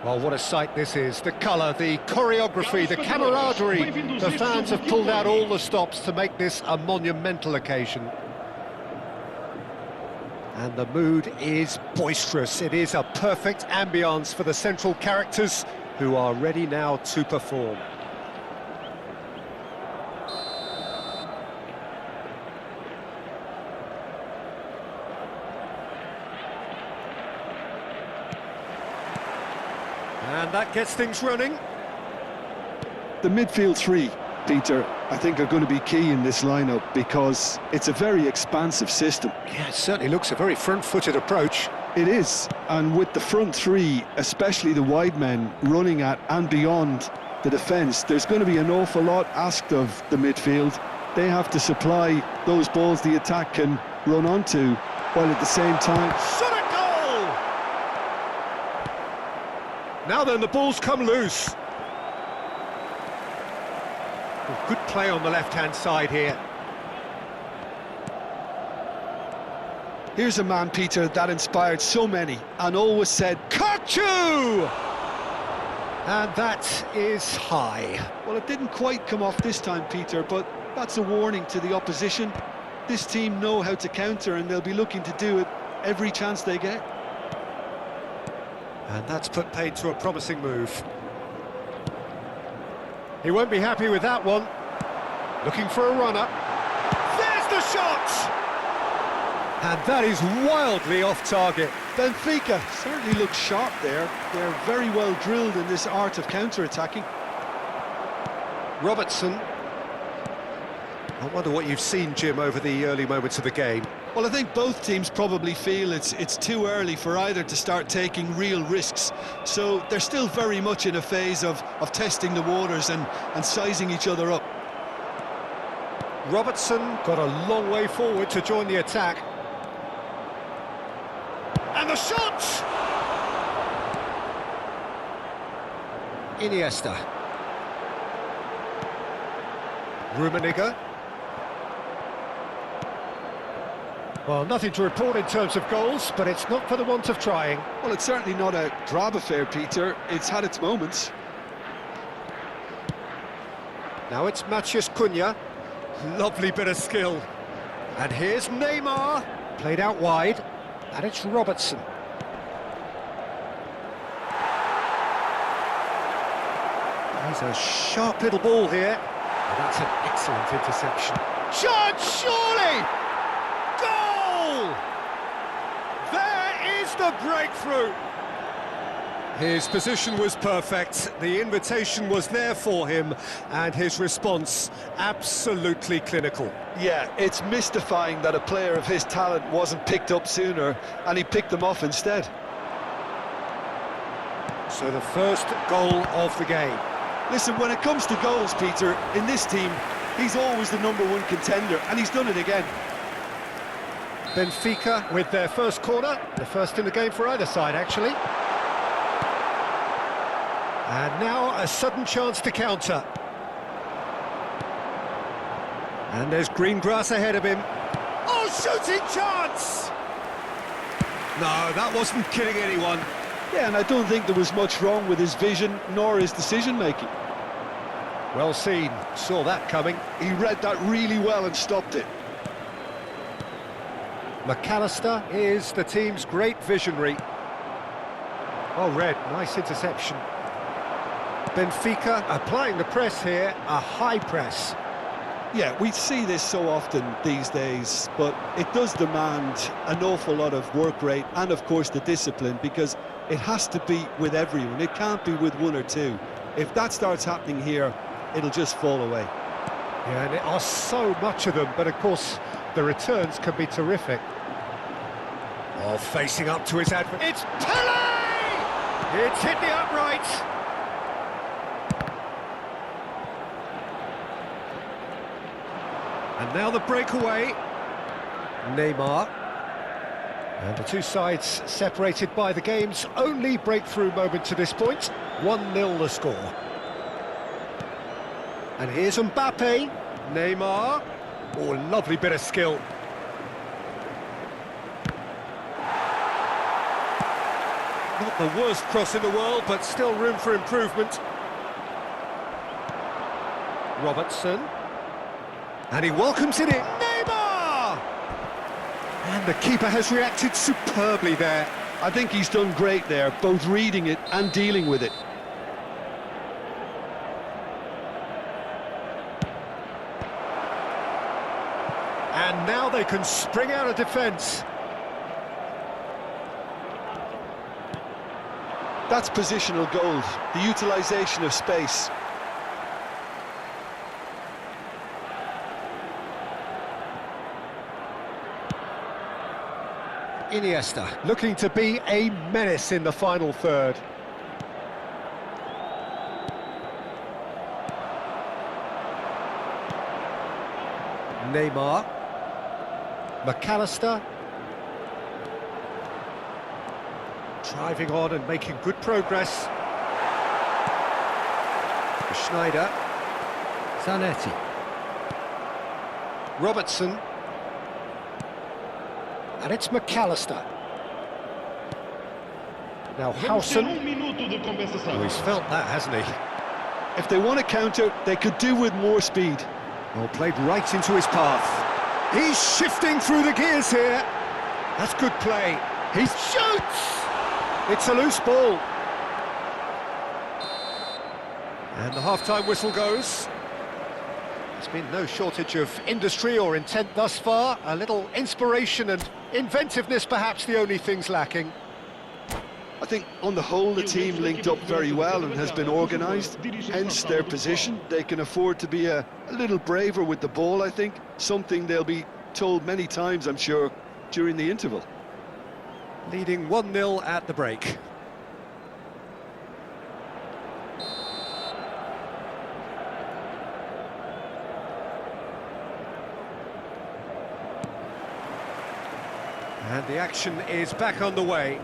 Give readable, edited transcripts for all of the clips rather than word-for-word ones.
Well, what a sight this is. The colour, the choreography, the camaraderie. The fans have pulled out all the stops to make this a monumental occasion. And the mood is boisterous. It is a perfect ambience for the central characters who are ready now to perform. And that gets things running. The midfield three, Peter, I think are going to be key in this lineup because it's a very expansive system. Yeah, it certainly looks a very front-footed approach. It is, and with the front three, especially the wide men running at and beyond the defence, there's going to be an awful lot asked of the midfield. They have to supply those balls the attack can run onto, while at the same time... Shot a goal! Now then, the ball's come loose. Well, good play on the left-hand side here. Here's a man, Peter, that inspired so many and always said, Kachu! And that is high. Well, it didn't quite come off this time, Peter, but that's a warning to the opposition. This team know how to counter and they'll be looking to do it every chance they get. And that's put paid to a promising move. He won't be happy with that one. Looking for a runner. There's the shot! And that is wildly off target. Benfica certainly look sharp there. They're very well drilled in this art of counter-attacking. Robertson. I wonder what you've seen, Jim, over the early moments of the game. Well, I think both teams probably feel it's too early for either to start taking real risks. So they're still very much in a phase of testing the waters and sizing each other up. Robertson got a long way forward to join the attack. And the shot! Iniesta. Rummenigge. Well, nothing to report in terms of goals, but it's not for the want of trying. Well, it's certainly not a drab affair, Peter. It's had its moments. Now it's Matheus Cunha. Lovely bit of skill. And here's Neymar. Played out wide. And it's Robertson. There's a sharp little ball here. And that's an excellent interception. Shot, surely! Goal! There is the breakthrough. His position was perfect, the invitation was there for him, and his response absolutely clinical. Yeah, it's mystifying that a player of his talent wasn't picked up sooner, and he picked them off instead. So the first goal of the game. Listen, when it comes to goals, Peter, in this team, he's always the #1 contender, and he's done it again. Benfica with their first corner, the first in the game for either side, actually. And now a sudden chance to counter. And there's green grass ahead of him. Oh, shooting chance! No, that wasn't kidding anyone. Yeah, and I don't think there was much wrong with his vision, nor his decision-making. Well seen, saw that coming. He read that really well and stopped it. McAllister is the team's great visionary. Well read, nice interception. Benfica applying the press here, a high press. Yeah, we see this so often these days, but it does demand an awful lot of work rate and, of course, the discipline, because it has to be with everyone. It can't be with one or two. If that starts happening here, it'll just fall away. Yeah, and there are so much of them, but of course, the returns can be terrific. Oh, facing up to his advert. It's Pele! It's hit the upright. And now the breakaway. Neymar. And the two sides separated by the game's only breakthrough moment to this point. 1-0 the score. And here's Mbappe. Neymar. Oh, lovely bit of skill. Not the worst cross in the world, but still room for improvement. Robertson. And he welcomes it in. Neymar! And the keeper has reacted superbly there. I think he's done great there, both reading it and dealing with it. And now they can spring out of defence. That's positional gold, the utilisation of space. Iniesta looking to be a menace in the final third. Neymar. McAllister. Driving on and making good progress. Schneider. Zanetti. Robertson. And it's McAllister. Now Howson. Oh, he's felt that, hasn't he? If they want to counter, they could do with more speed. Well, played right into his path. He's shifting through the gears here. That's good play. He shoots! It's a loose ball. And the half-time whistle goes. There's been no shortage of industry or intent thus far. A little inspiration and inventiveness, perhaps the only things lacking. I think on the whole the team linked up very well and has been organised, hence their position. They can afford to be a little braver with the ball, I think, something they'll be told many times, I'm sure, during the interval. Leading 1-0 at the break. And the action is back on the way.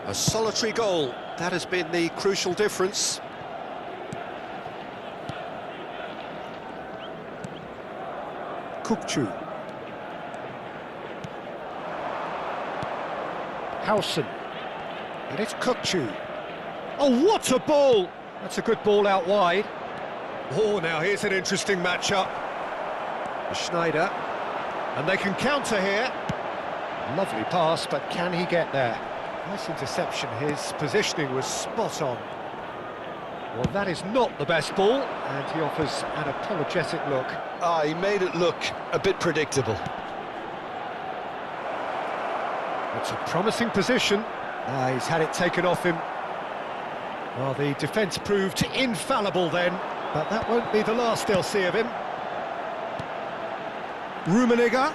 A solitary goal, that has been the crucial difference. Kukçu. Howson. And it's Kukçu. Oh, what a ball! That's a good ball out wide. Oh, now here's an interesting matchup. Schneider. And they can counter here. Lovely pass, but can he get there? Nice interception, his positioning was spot on. Well, that is not the best ball, and he offers an apologetic look. He made it look a bit predictable. It's a promising position. He's had it taken off him. Well, the defence proved infallible then, but that won't be the last they'll see of him. Rummenigge,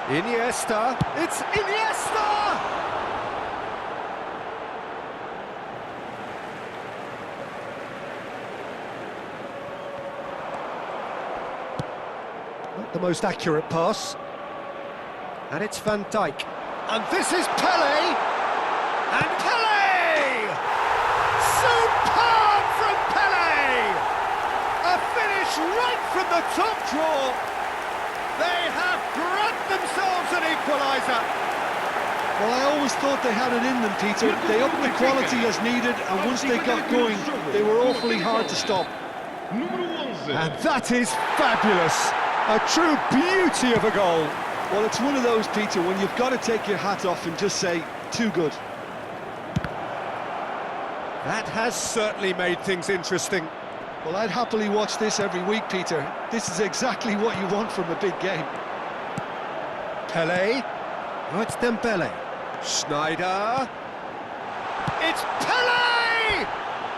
Iniesta, it's Iniesta! Not the most accurate pass. And it's Van Dijk. And this is Pelé! And Pelé! Superb from Pelé! A finish right from the top drawer. They have grabbed themselves an equaliser. Well, I always thought they had it in them, Peter. They upped the quality as needed, and once they got going, they were awfully hard to stop. And that is fabulous. A true beauty of a goal. Well, it's one of those, Peter, when you've got to take your hat off and just say, too good. That has certainly made things interesting. Well, I'd happily watch this every week, Peter. This is exactly what you want from a big game. Pelé. Oh, it's Dembele. Schneider. It's Pelé!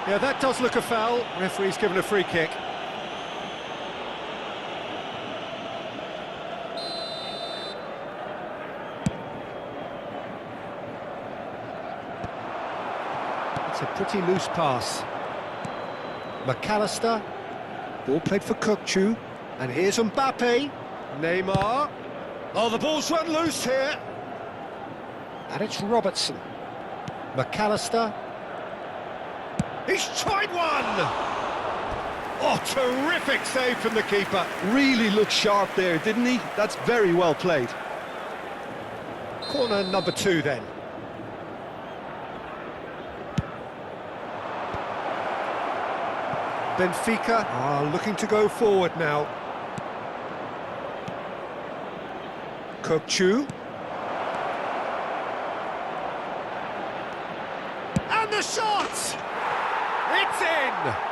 Yeah, that does look a foul. Referee's given a free kick. It's a pretty loose pass. McAllister, ball played for Kukçu, and here's Mbappe, Neymar. Oh, the ball's run loose here. And it's Robertson. McAllister. He's tried one! Oh, terrific save from the keeper. Really looked sharp there, didn't he? That's very well played. Corner number 2 then. Benfica are looking to go forward now. Kukçu. And the shot! It's in!